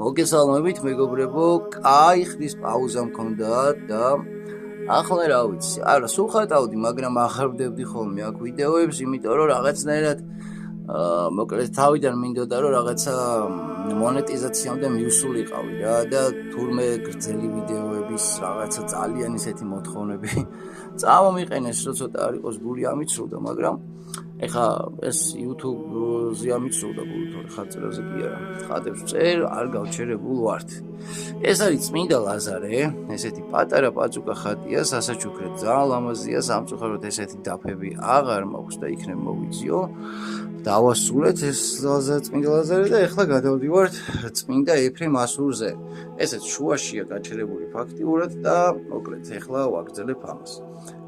მოგესალმებით მეგობრებო, კაი ხნის პაუზა მქონდა და ახლა რა ვიცი, არა სულ ხატავდი, მაგრამ ახარბდებდი ხოლმე აქ ვიდეოებს, იმიტომ რომ რაღაცნაირად მოკლედ თავიდან მინდოდა რომ რაღაცა მონეტიზაციამდე მივსულიყავი რა და თურმე გრძელი ვიდეოების რაღაცა ძალიან ისეთი მოთხოვნები წამომიყენეს, რომ ცოტა არ იყოს გული ამიცრუდა, მაგრამ ეხა ეს YouTube-ზე ამიცრუდა გული, თორე ხარწერაზე კი არა. ხატებს წერ, არ გავჩერებულ ვართ. ეს არის წმინდა ლაზარე, ესეთი პატარა პაწუკა ხატია, სასაჩუქრად ძალიან ლამაზია, სამწუხაროდ ესეთი დაფები აღარ მაქვს და იქნებ მოვიძიო. დავასრულეთ ეს წმინდა ლაზარე და ეხლა გადავდივართ წმინდა ეფრემ ასურზე. ესეც შუაშია გაჩერებული ფაქტიურად და მოკლედ ეხლა ვაგრძელებ ამას.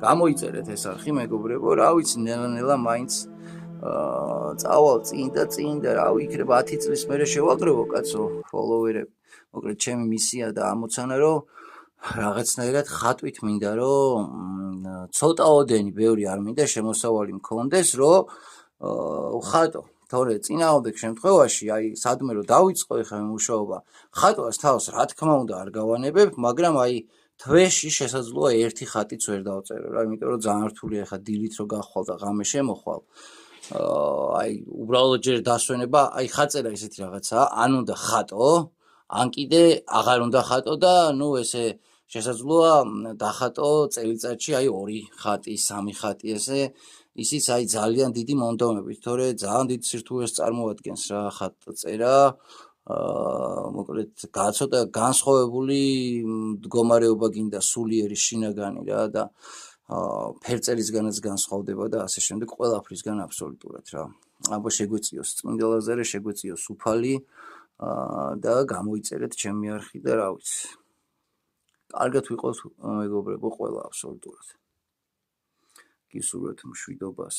გამოიწერეთ ეს არხი მეგობრებო, რა ვიცი ნელა-ნელა მაინც წავალ წინ და რა ვიქნებ 10 წლის მერე შევაკრებო კაცო ფოლოვერები. მოკლედ ჩემი მისია და ამოცანა რომ რაღაცნაირად ხატვით მინდა რომ ცოტაოდენი ბევრი არ მინდა შემოსავალი მქონდეს რომ ხატო. თორე წინააღმდეგ შემთხვევაში აი სადმე რომ დავიწყო ეხლა მუშაობა ხატვას თავს რა თქმა უნდა არ გავანებებ, მაგრამ აი თვეში შესაძლოა ერთი ხატიც ვერ დავწერო რა, იმიტომ რომ ძალიან რთულია ეხლა დილით რო გახვალ და ღამე შემოხვალ. აი უბრალოდ ჯერ დასვენება, აი ხაწერა ისეთი რაღაცაა, ან უნდა ხატო, ან კიდე აღარ უნდა ხატო და ნუ ესე შესაძლოა დახატო წელიწადში აი 2 ხატი, 3 ხატი ესე, ისიც აი ძალიან დიდი მონდომებით, თორე ძალიან დიდ სირთულეს წარმოადგენს რა ხატწერა. მოკლედ ცოტა განსხვავებული მდგომარეობა გინდა სულიერი შინაგანი რა და ფერწერისგანაც განსხვავდება და ასე შემდეგ ყველაფრისგან აბსოლუტურად რა. აბა შეგვეციოს წმინდა ლაზარე, შეგვეციოს უფალი და გამოიწერეთ ჩემი არხი და რა ვიცი. კარგად ვიყოთ მეგობრებო ყველა აბსოლუტურად. გისურვებთ მშვიდობას.